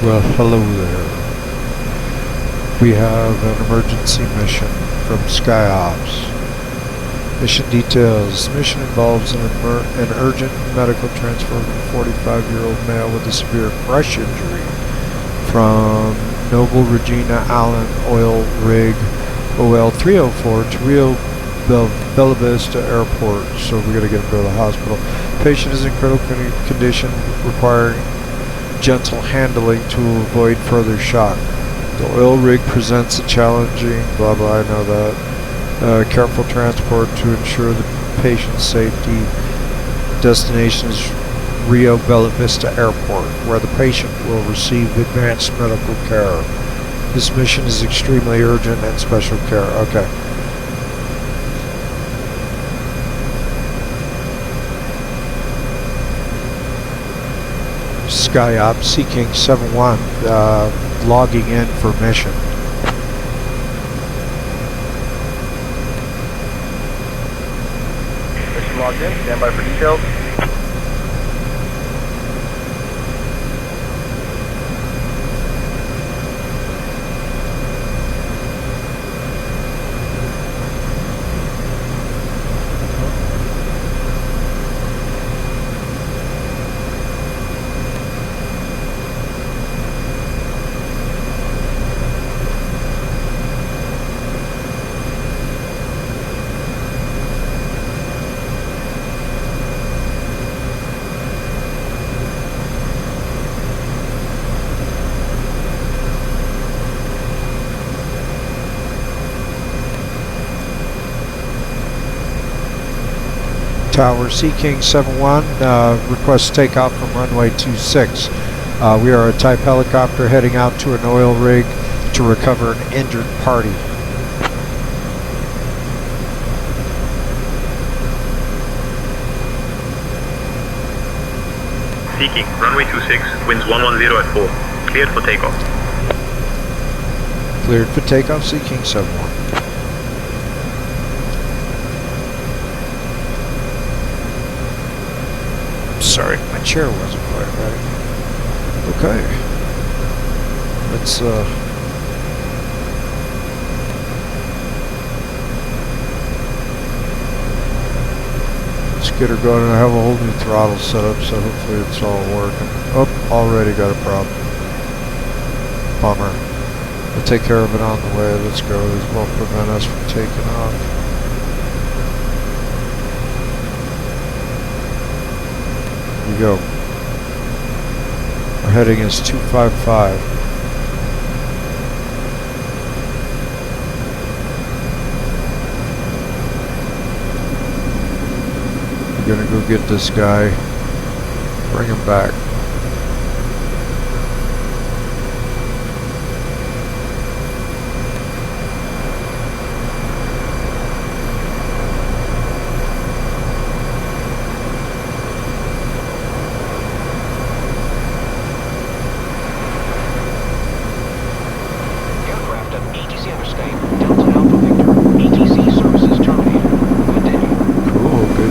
Well, hello there. We have an emergency mission from skyops. Mission details. Mission involves an urgent medical transfer of a 45-year-old male with a severe crush injury from Noble Regina Allen Oil Rig OL 304 to Rio Bella Vista Airport. So we got to get him to the hospital. Patient is in critical condition, requiring gentle handling to avoid further shock. The oil rig presents a challenging, blah blah, I know that. Careful transport to ensure the patient's safety. Destination is Rio Bella Vista Airport, where the patient will receive advanced medical care. This mission is extremely urgent and special care. Okay. SkyOps Seeking 71 logging in for mission. Mission logged in, stand by for details. Tower Seeking 71 requests takeoff from runway 26. We are a type helicopter heading out to an oil rig to recover an injured party. Seeking, runway 26, winds 110 at 4. Cleared for takeoff. Cleared for takeoff, Seeking 71. Sorry, my chair wasn't quite ready. Okay. Let's get her going. I have a whole new throttle set up, so hopefully it's all working. Oh, already got a problem. Bummer. We'll take care of it on the way. Let's go. This won't prevent us from taking off. Here we go. Our heading is 255. We're gonna go get this guy, bring him back.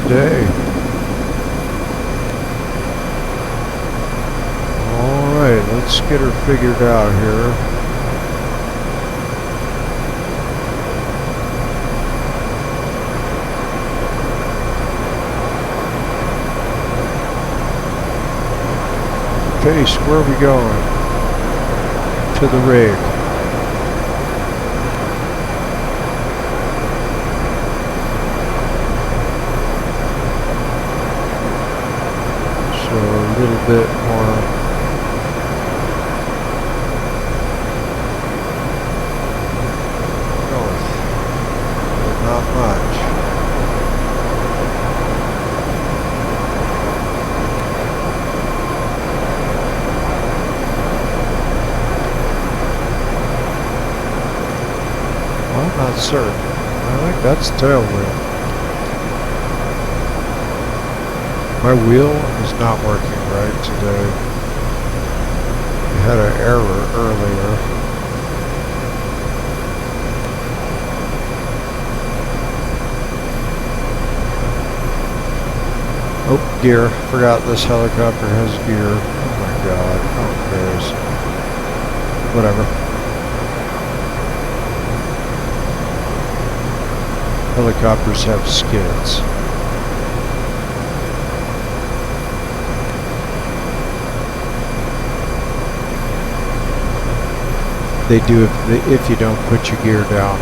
Day. Alright, let's get her figured out here. Okay, so where are we going? To the rig. A little bit more north, but not much. Well, I'm not certain. I think that's tail wheel. My wheel is not working right today. We had an error earlier. Oh, gear. Forgot this helicopter has gear. Oh my god, how embarrassing. whatever. Helicopters have skids. They do if you don't put your gear down.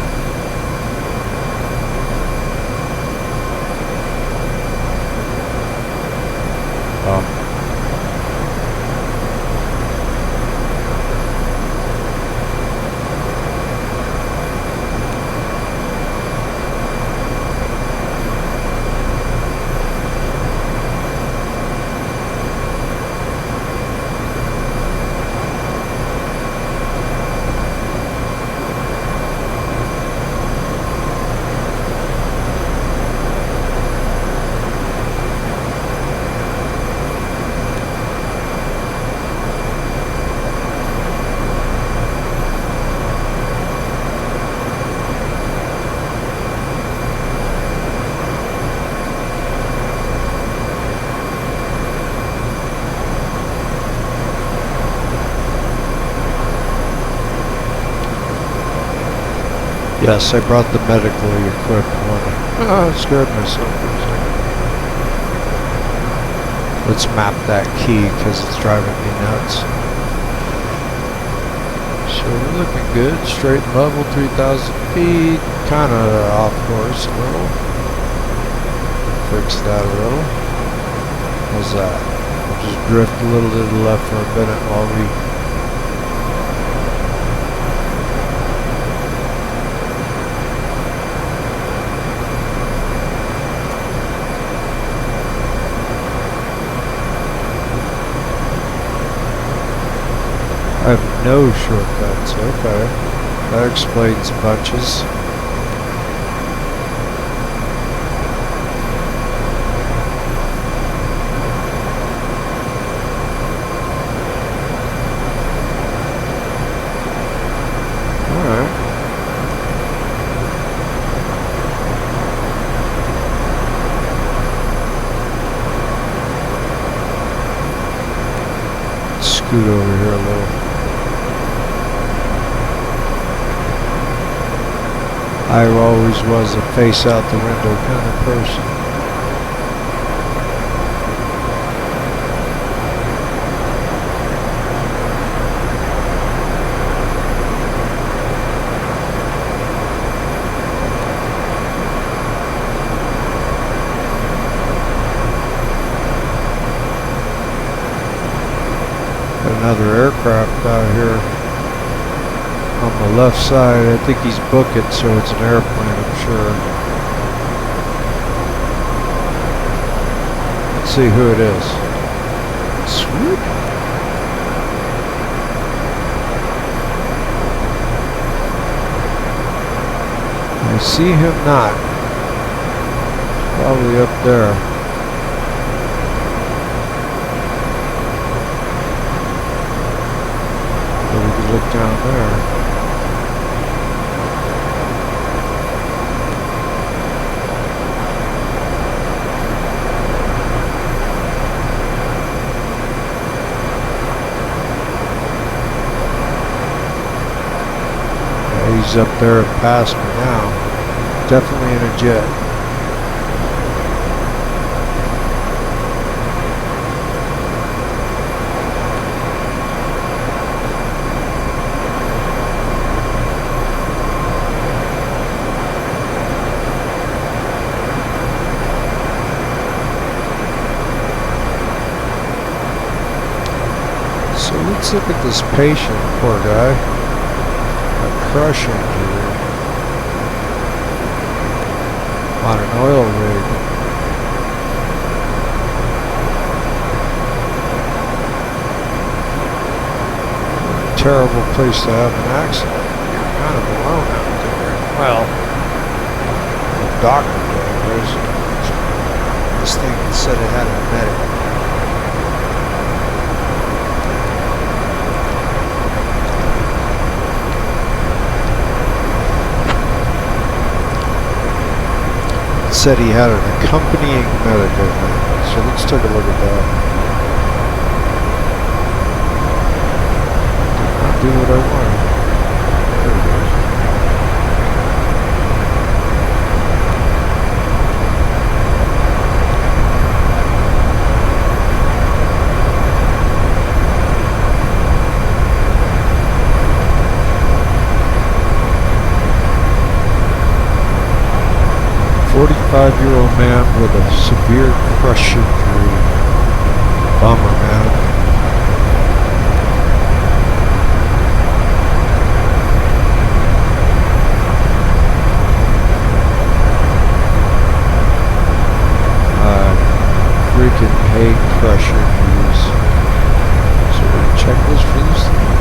Yes, I brought the medically equipped one. Oh, I scared myself for a second. Let's map that key because it's driving me nuts. So we're looking good. Straight and level, 3,000 feet. Kind of off course a little. Fix that a little. How's that? We'll just drift a little to the left for a minute while we... I have no shortcuts, okay. That explains bunches. Alright. Scoot over here a little. I always was a face out the window kind of person. Another aircraft out here. On the left side, I think he's booking, so it's an airplane, I'm sure. Let's see who it is. Swoop. I see him not. Probably up there. But we can look down there. He's up there and past me now. Definitely in a jet. So let's look at this patient, poor guy. Crush injury on an oil rig. Terrible place to have an accident. You're kind of alone out there. Well, the doctor was. This thing said it had a medic. Said he had an accompanying medical man. So let's take a look at that. Did not do what I want. There it is. 45-year-old man with a severe crush injury. Bummer, man. I freaking hate crush injuries. Is there a checklist for this thing?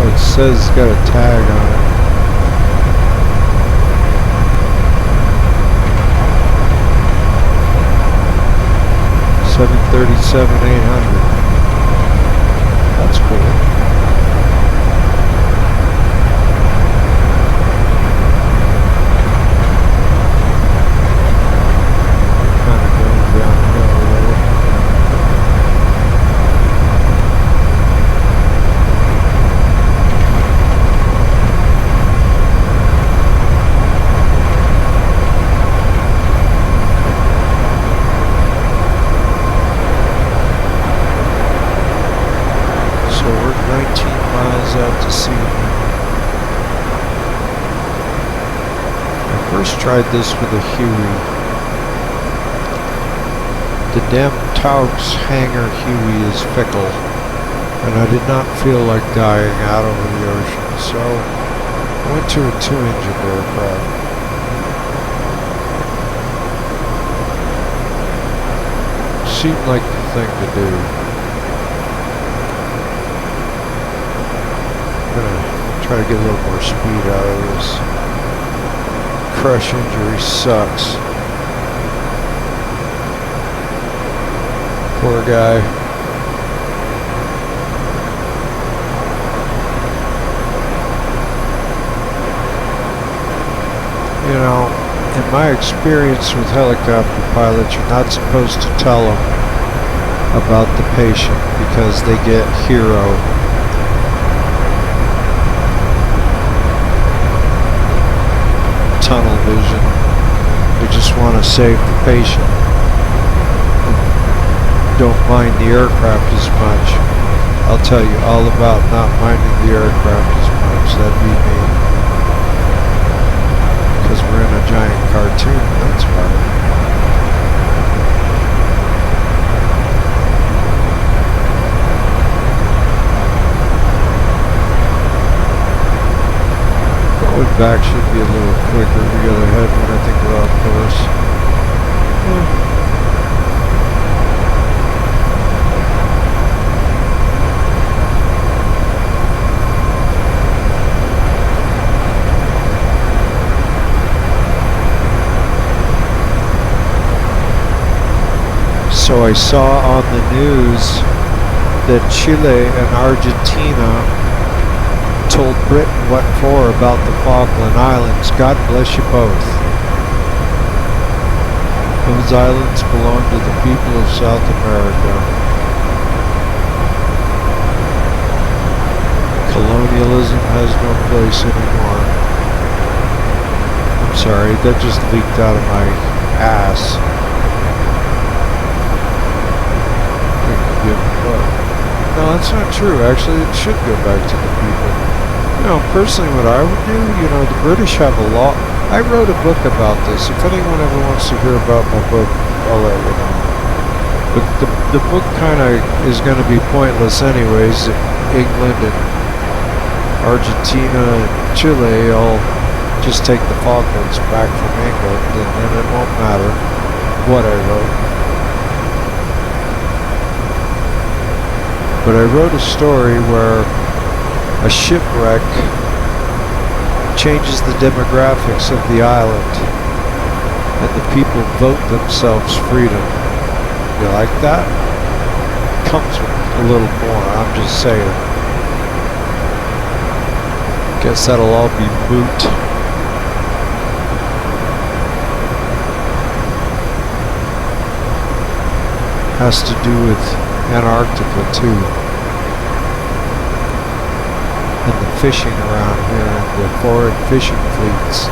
It says it's got a tag on it. $737,800. That's cool. Kind of going downhill a little. Out to sea. I first tried this with a Huey. The damn Taux hangar Huey is fickle, and I did not feel like dying out over the ocean, so I went to a 2-engine aircraft. Seemed like the thing to do. I'm gonna try to get a little more speed out of this. Crush injury sucks. Poor guy. You know, in my experience with helicopter pilots, you're not supposed to tell them about the patient because they get hero. Tunnel vision. We just want to save the patient. Don't mind the aircraft as much. I'll tell you all about not minding the aircraft as much. That'd be me. Because we're in a giant cartoon, that's why. Back should be a little quicker. We got ahead when I think we're off course. So I saw on the news that Chile and Argentina told Britain what for about the Falkland Islands. God bless you both. Those islands belong to the people of South America. Colonialism has no place anymore. I'm sorry, that just leaked out of my ass. No, that's not true. Actually, it should go back to the people. You know, personally what I would do, you know, the British have a law. I wrote a book about this. If anyone ever wants to hear about my book, I'll let you know. But the book kind of is going to be pointless anyways. England and Argentina and Chile all just take the Falklands back from England, and then it won't matter what I wrote. But I wrote a story where a shipwreck changes the demographics of the island. and the people vote themselves freedom. You like that? Comes with a little more, I'm just saying. Guess that'll all be moot. Has to do with Antarctica too. And the fishing around here and the foreign fishing fleets.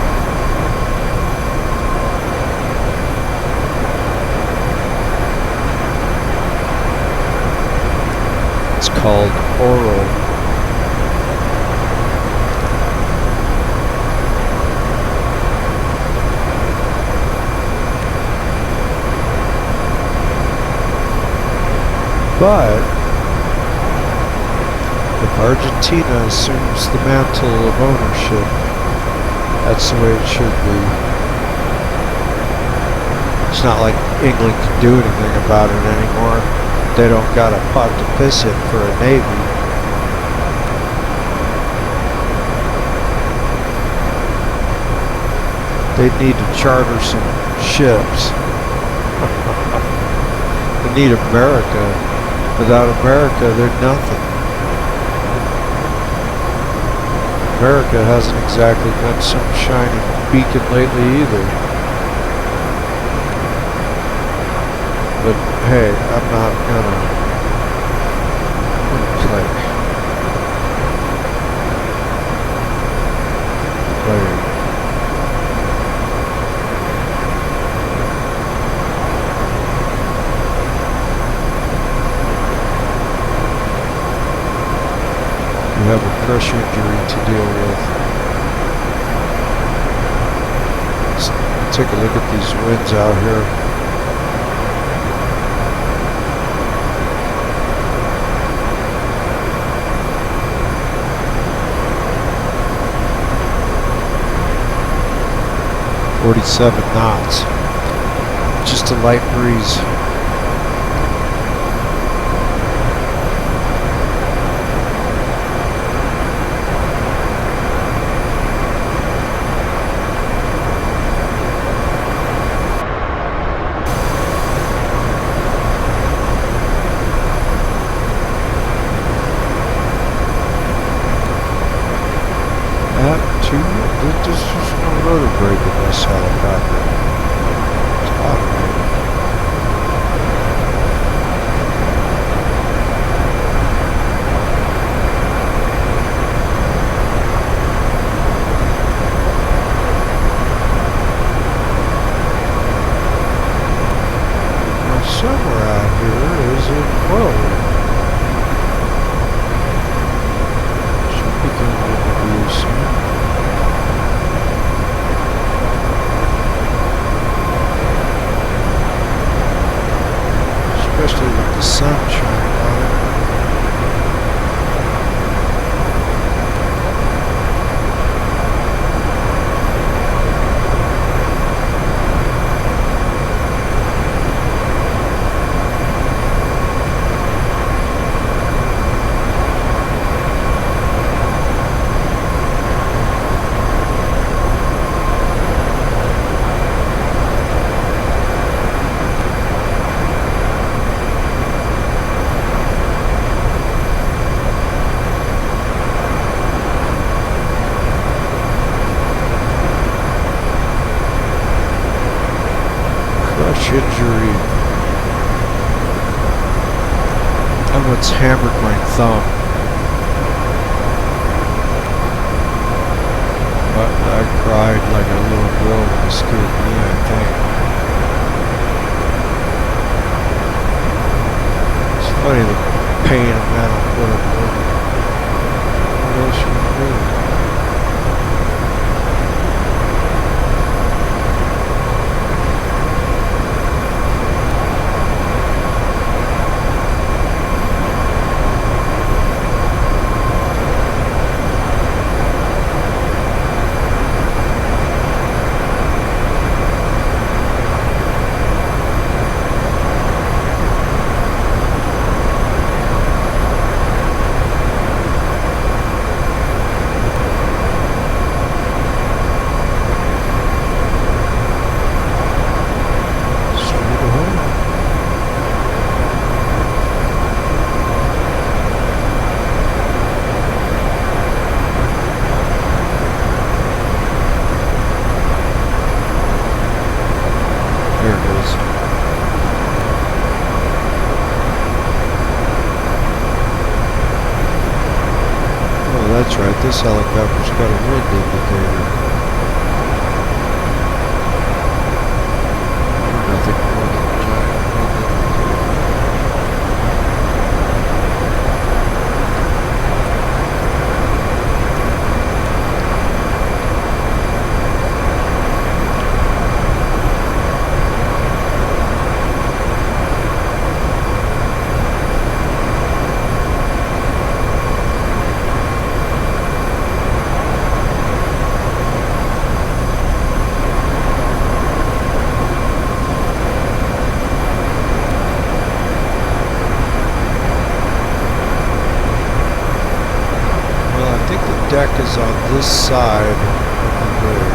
It's called oral. But if Argentina assumes the mantle of ownership, that's the way it should be. It's not like England can do anything about it anymore. They don't got a pot to piss in for a navy. They need to charter some ships. They need America. Without America, they're nothing. America hasn't exactly been some shining beacon lately either. But hey, I'm not gonna play. You have a crush injury to deal with. Let's take a look at these winds out here. .47 knots. Just a light breeze. There's just no rotor brake in this helicopter. It's automated. Now somewhere out here is an oil rig. Should be coming into view soon. Especially with the sun shining on it. Injury. And what's hammered my thumb. But I cried like a little girl when it scared me, I think. It's funny the pain a man will put up with. What else you can do? this helicopter's got a wind indicator. Nothing more than a giant wind indicator. Deck is on this side of the rig.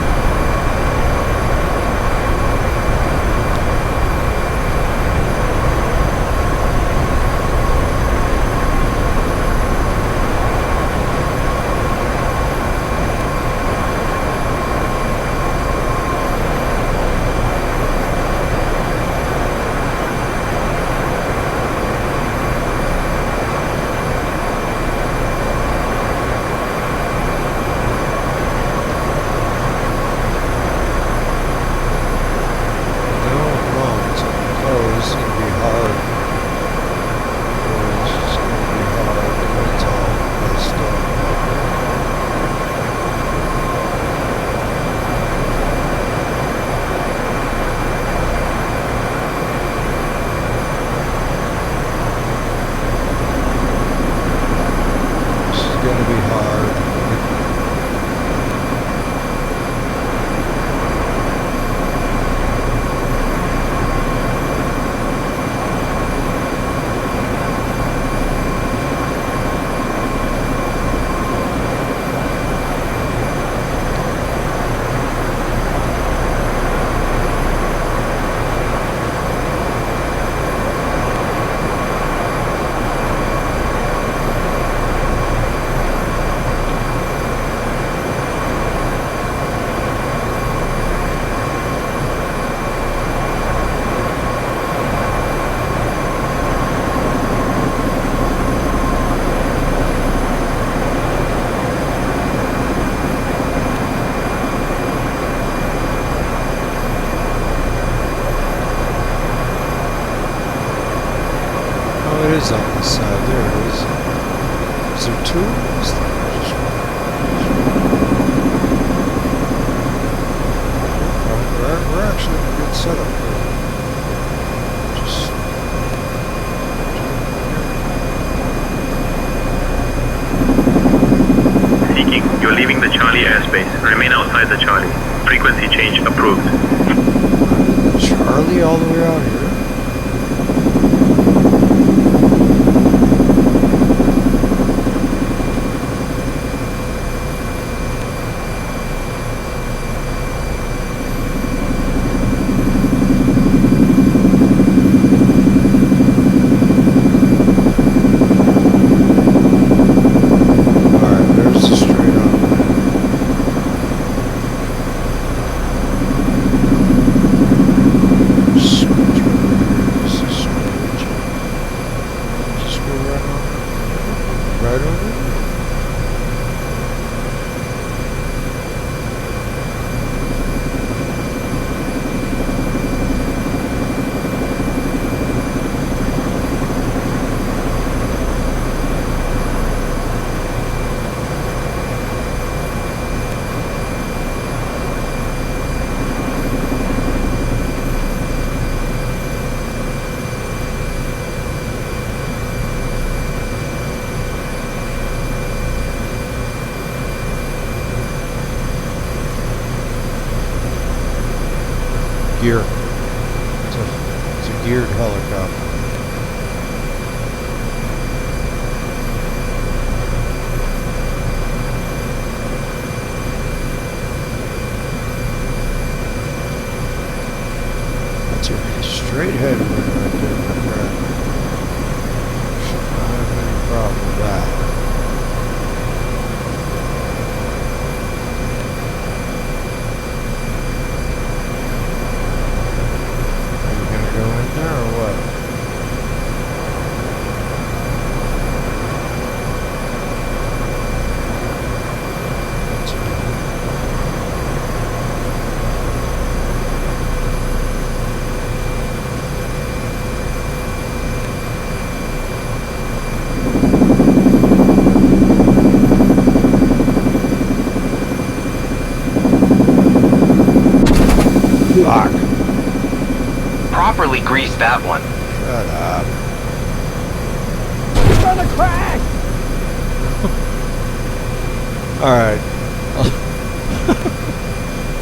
Is on this side. There it is. Is there two? Is there just one? We're actually in a good setup here. Just Seeking, you're leaving the Charlie airspace. Remain outside the Charlie. Frequency change approved. Charlie all the way out here. Gear. It's a geared helicopter. That's a straight headwind right there, my friend. Should not have any problem with that. Fuck. Properly grease that one. Shut up. It's gonna crash! Alright.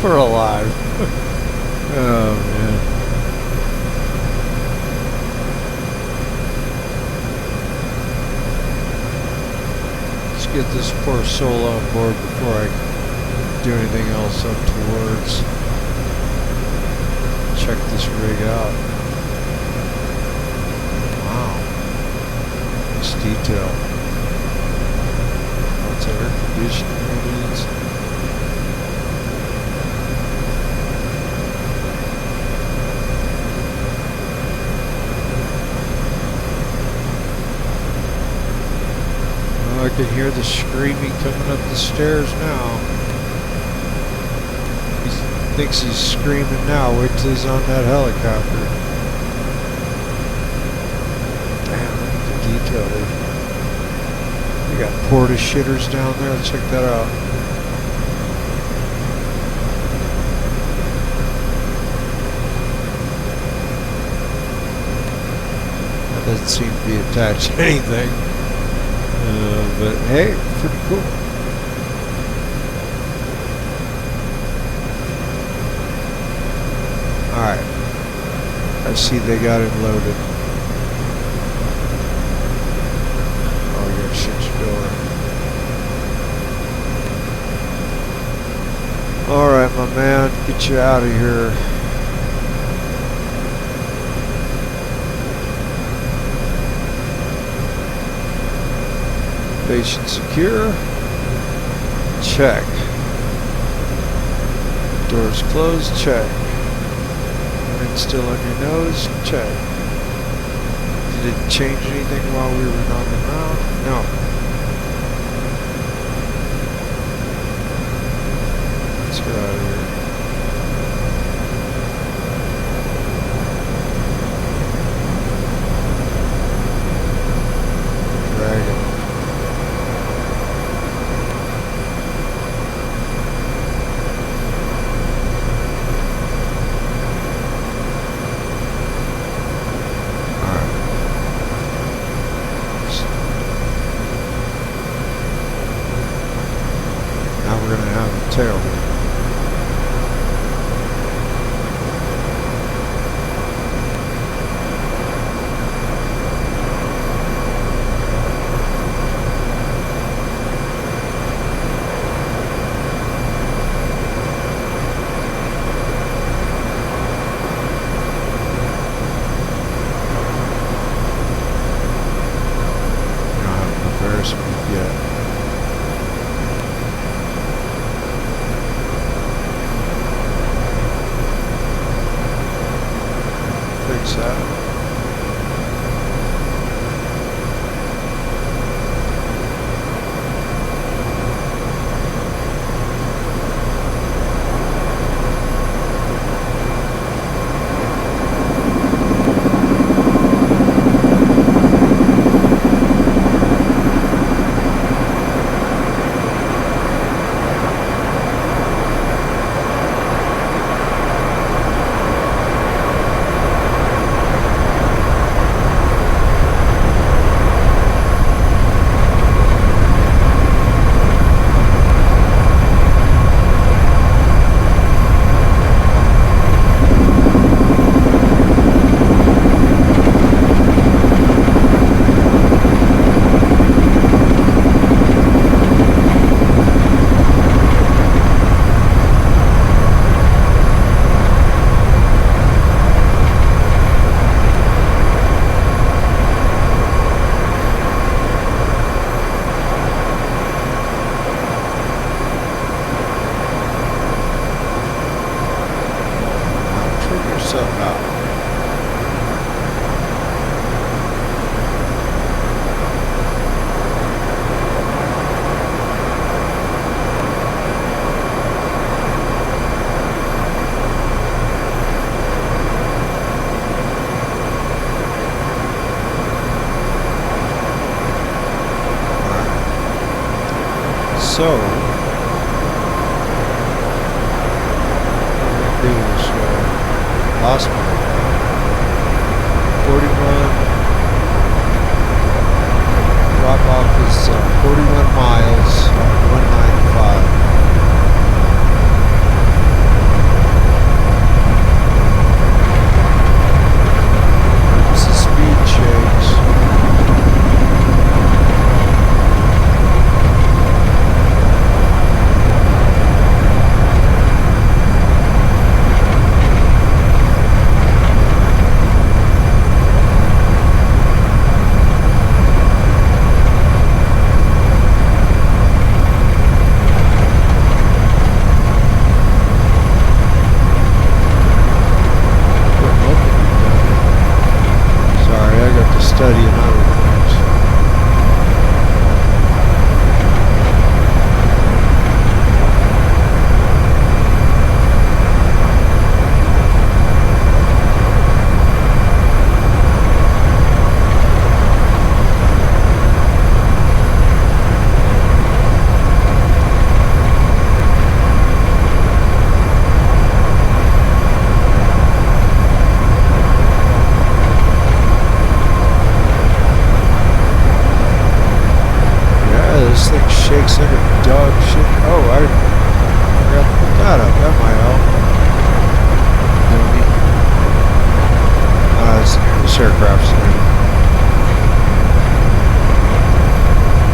We're alive. Oh, man. Let's get this poor soul on board before I do anything else untowards. Check this rig out. Wow. Nice detail. Lots of air conditioning units. Oh, I can hear the screaming coming up the stairs now. He thinks he's screaming now. Wait till he's on that helicopter. Damn, look at the detail. They got porta shitters down there. Let's check that out. That doesn't seem to be attached to anything. But hey, pretty cool. Alright. I see they got him loaded. Oh, you gotta shut your door. Alright, my man, get you out of here. Patient secure. Check. Doors closed. Check. Wind still on your nose. Check. Did it change anything while we were on the ground? No. Let's get out of here. Dragon. Tailwind. We don't have enough airspeed yet. Fix that. So, what do we do this way? Lost me. 41. Drop off is 41 miles on 195. Emergency speed shakes. Studying other things. This thing shakes like a dog shit. Oh, I forgot to put that up. That might help. This aircraft's new.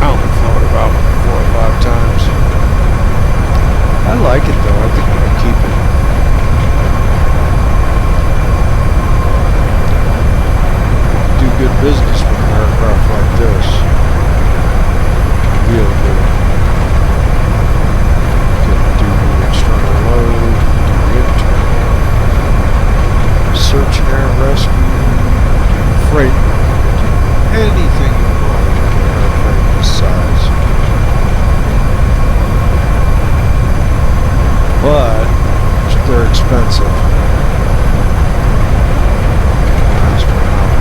I only flown it about 4 or 5 times. I like it though. I think I'm gonna keep it. Do good business with an aircraft like this. Real good. Can do external load, do internal, search and air rescue, do freight, do anything you want with an airplane this size. But they're expensive. Miles per hour.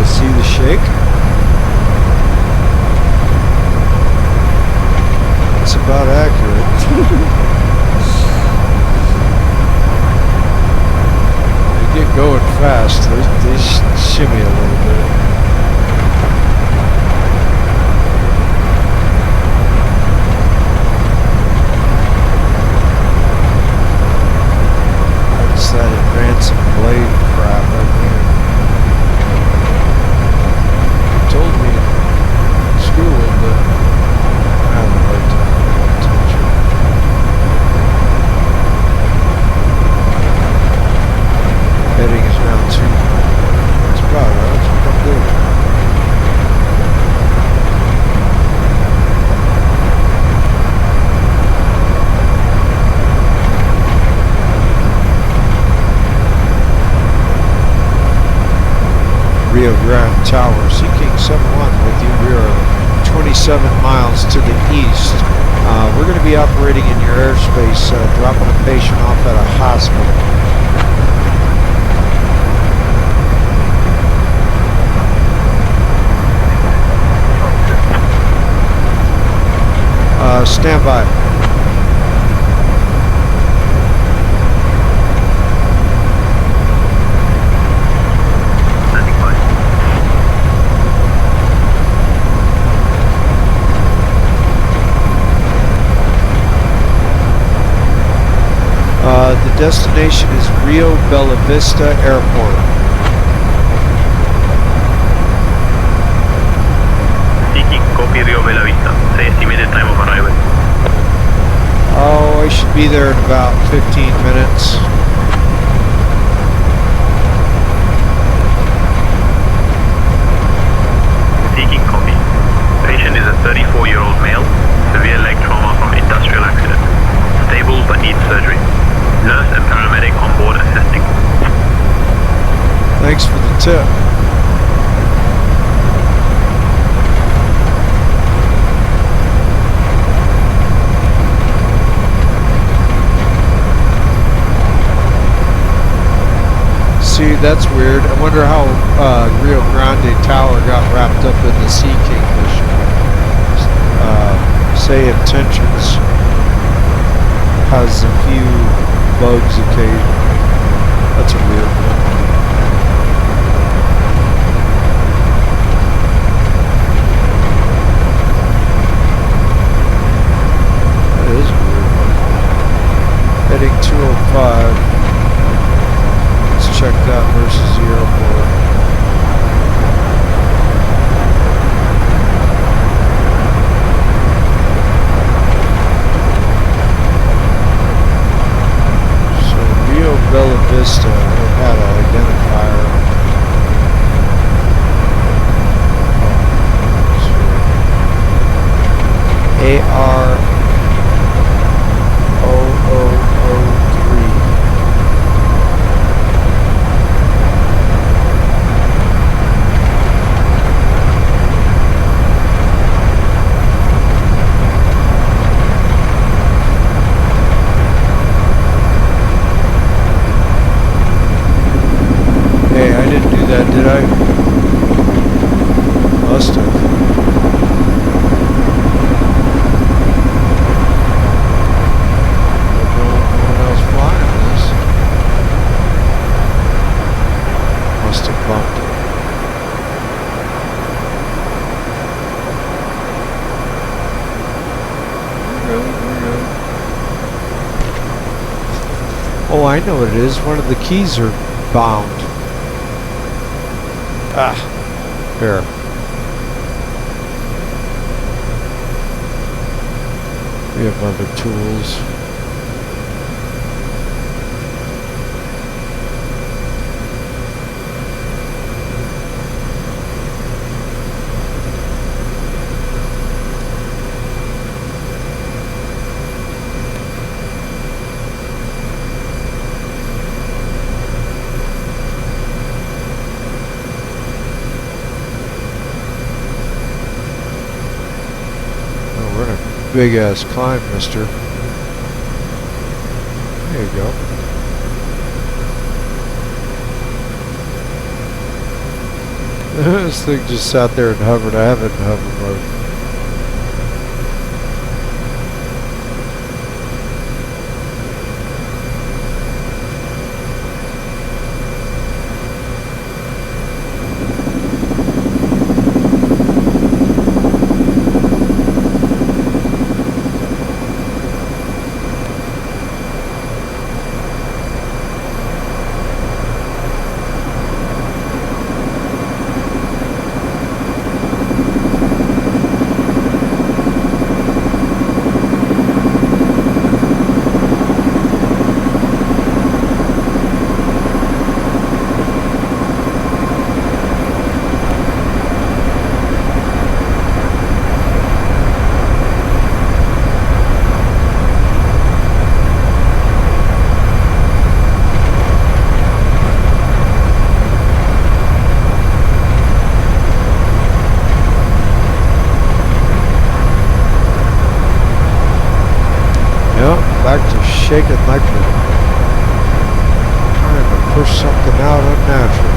guys see the shake? It's about accurate. They get going fast. They shimmy a little bit. That's that advancing blade crap right there. Told me in school, but I have a hard time paying attention. Heading is now 2. That's about right. That's what I'm doing. Rio Grande Tower, Seeking 71 with you. We are 27 miles to the east. We're going to be operating in your airspace, dropping a patient off at a hospital. Stand by. Standing by. The destination is Rio Bella Vista Airport. Seeking copy Rio Bella Vista. Say estimated time of arrival. Oh, I should be there in about 15 minutes. Seeking copy. Patient is a 34-year-old male, severe leg trauma from industrial accident. Stable but needs surgery. Nurse and paramedic on board assisting. Thanks for the tip. See, that's weird. I wonder how Rio Grande Tower got wrapped up in the Sea King mission. Say Intentions has a few bugs occasionally. That's a weird one. That is a weird one. Heading 205. Let's check that versus the airport. Bella Vista, it had an identifier. AR 0003. Hey, I didn't do that, did I? Must have. No one else flying this. Must have bumped it. We're good. Oh, I know what it is. One of the keys are bound. Ah, there. We have other tools. Big ass climb, mister. There you go. This thing just sat there and hovered. I have it in hover mode. Back to shaking like we're trying to push something out unnatural.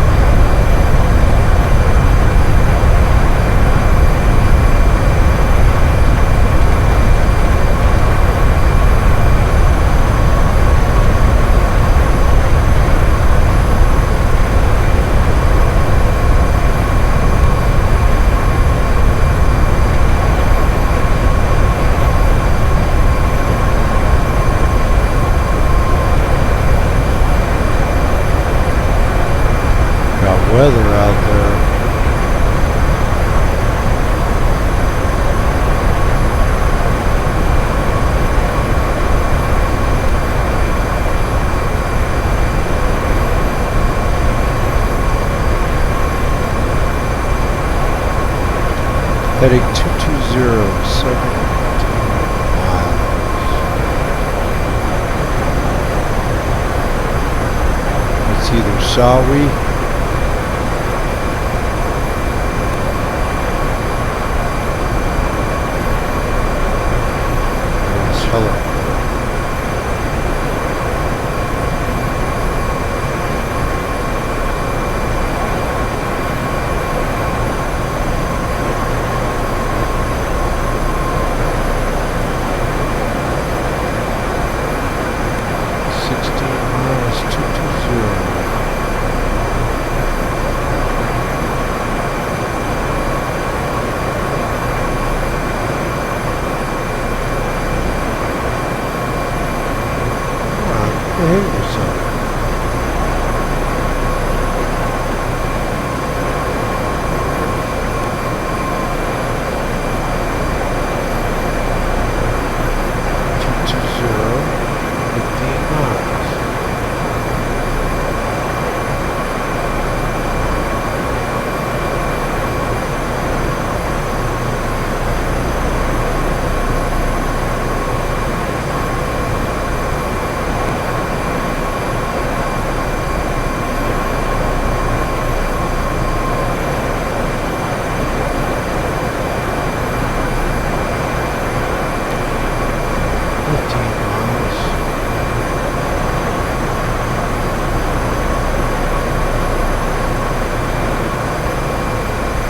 Weather out there. Heading 220, 17 miles. It's either SAWE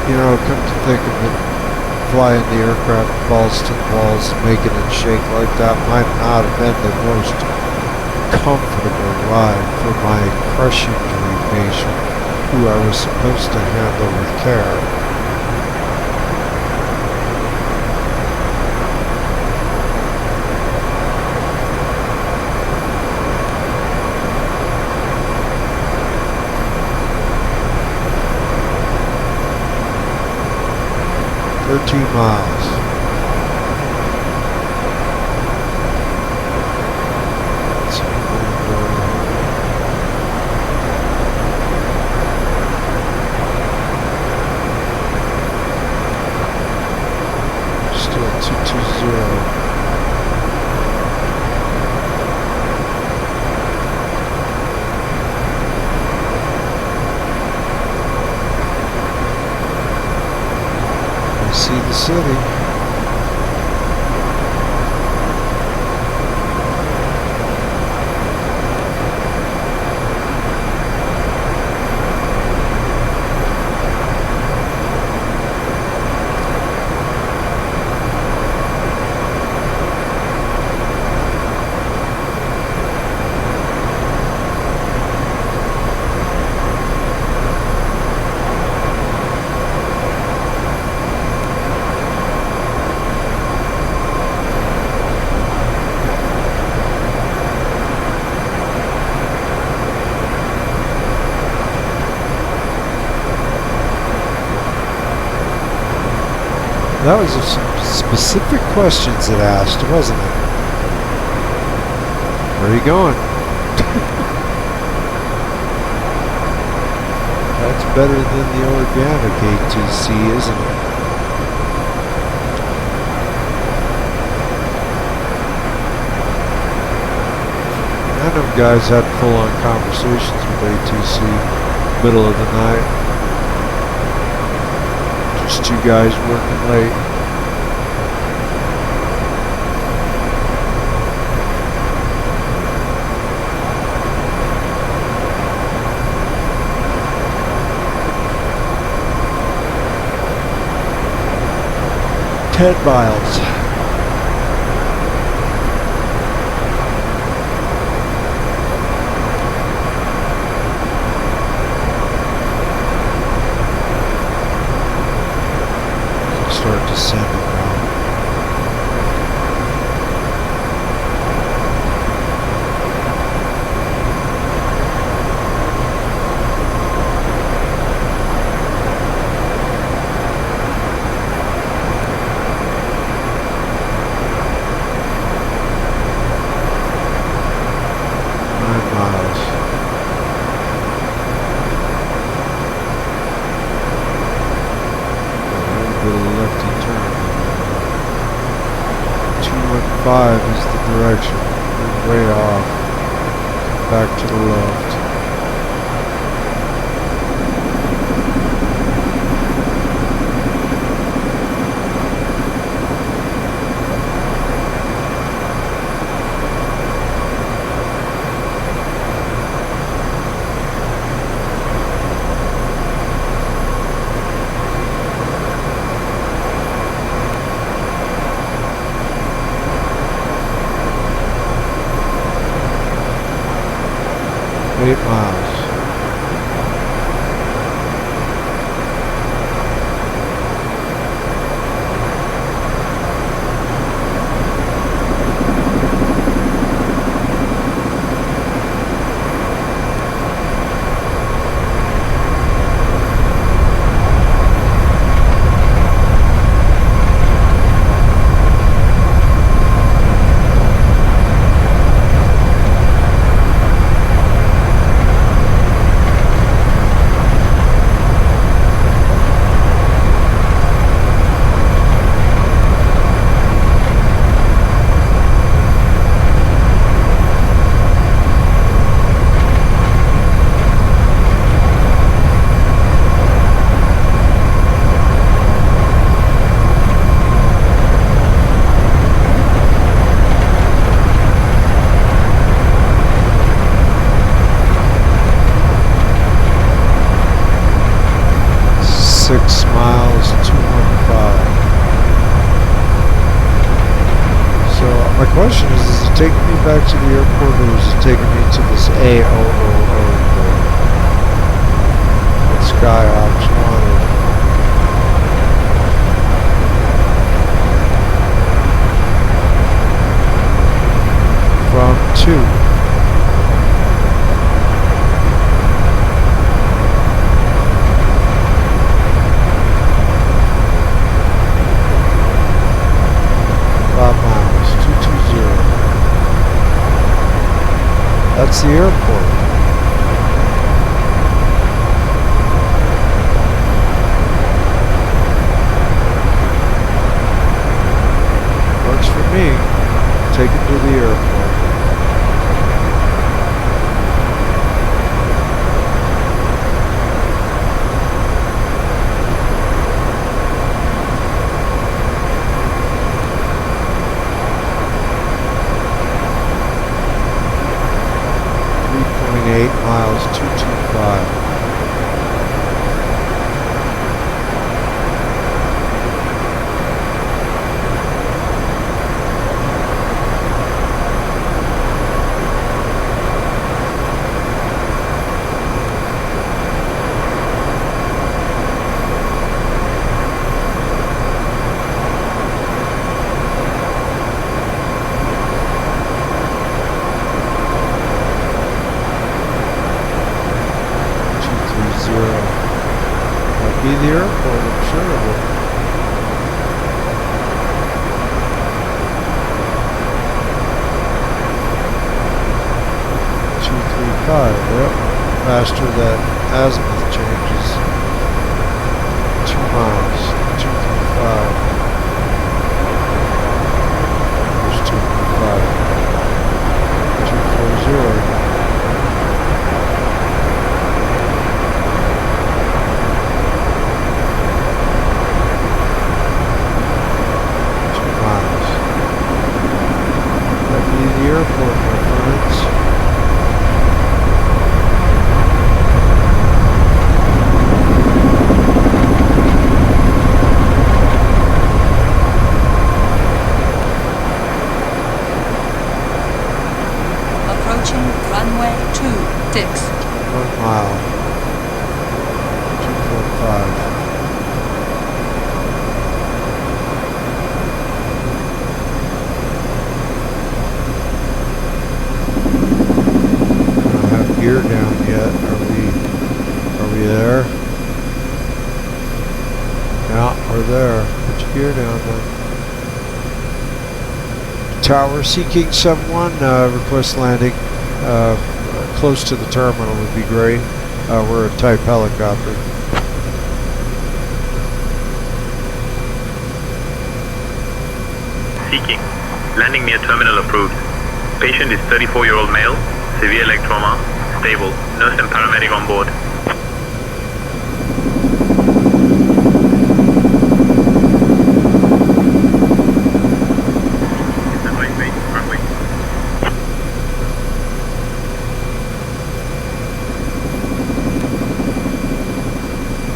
You know, come to think of it, flying the aircraft balls to the walls, making it shake like that might not have been the most comfortable ride for my crush injury patient, who I was supposed to handle with care. 13 miles. Still 220. See the city. That was some specific questions it asked, wasn't it? Where are you going? That's better than the organic ATC, isn't it? I know guys had full-on conversations with ATC middle of the night. Just two guys working late. $10 miles. Start descending now. Five is the direction. We're way off. Back to the left. $8 miles. My question is it taking me back to the airport or is it taking me to this AOOO that SkyOps wanted? From 2. That's the airport. Works for me. Take it to the airport. Miles 225. Be the airport, I'm sure of it. Yep. Faster than azimuth changes. 2 miles. 235. There's 235. 240. The airport, my friends. Approaching runway 26. 1 mile. 245. Gear down yet? Are we there? Yeah, we're there. Put your gear down then. Tower Seeking 71, request landing. Close to the terminal would be great. We're a type helicopter. Seeking. Landing near terminal approved. Patient is 34-year-old male, severe leg trauma, stable, nurse and paramedic on board.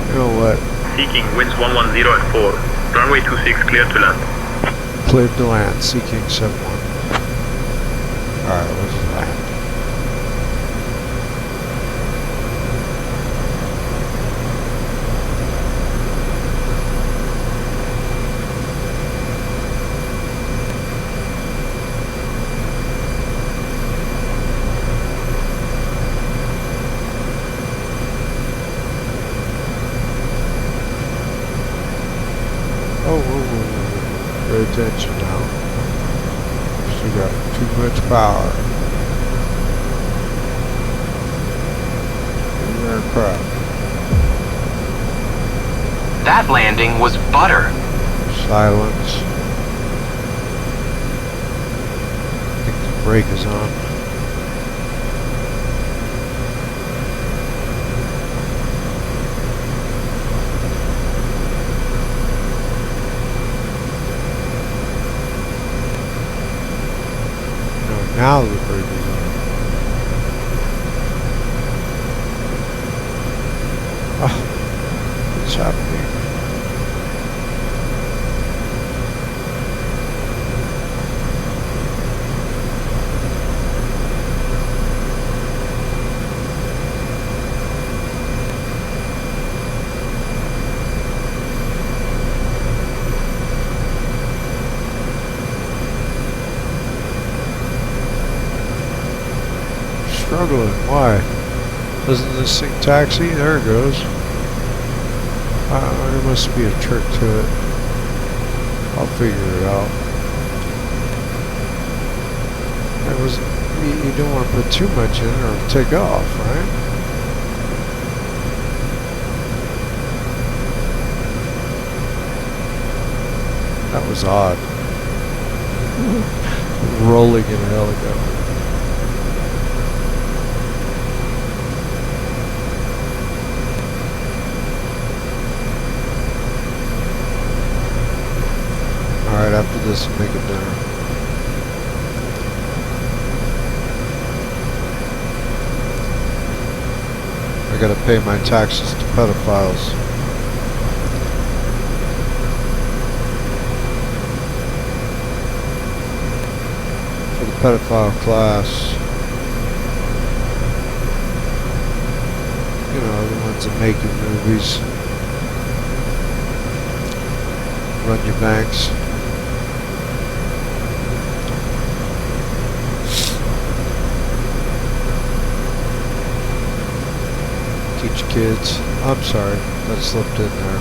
You know what? Seeking, winds 110 at 4. Runway 26 cleared to land. Cleared to land, Seeking 71. Alright, let's land. Pay attention now. She got too much power. Aircraft. That landing was butter. Silence. I think the brake is on. Now the brake is on. What's happening? Struggling. Why? Doesn't this thing taxi? There it goes. There must be a trick to it. I'll figure it out. It was. You don't want to put too much in or it'll take off, right? That was odd. Rolling in a helicopter. Alright, after this, we'll make it dinner. I gotta pay my taxes to pedophiles. For the pedophile class. You know, the ones that make your movies. Run your banks. Teach kids. I'm sorry, that slipped in there.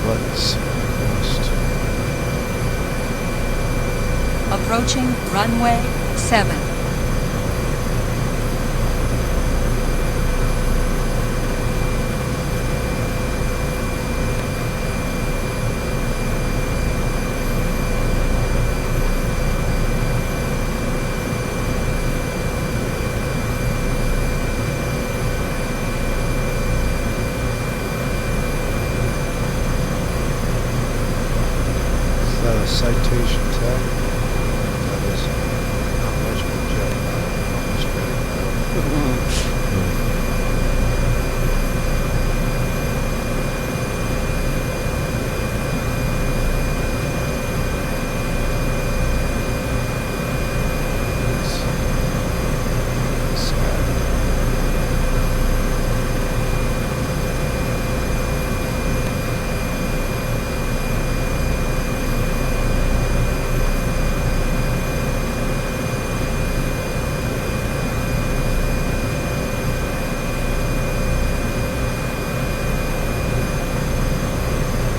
buttons pressed. Approaching runway 7. Is that a citation tag? That is not much of a jet almost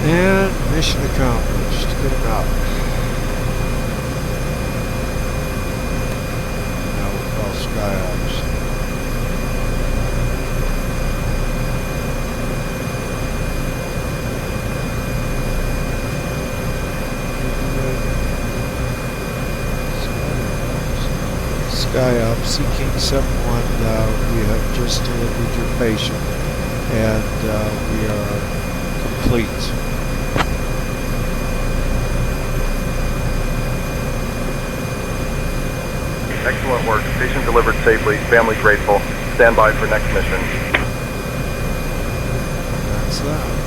And mission accomplished. Get him out. Now we'll call skyops. Skyops, Seeking 71, we have just delivered your patient, and we are complete. Excellent work. Patient delivered safely. Family grateful. Stand by for next mission. That's that.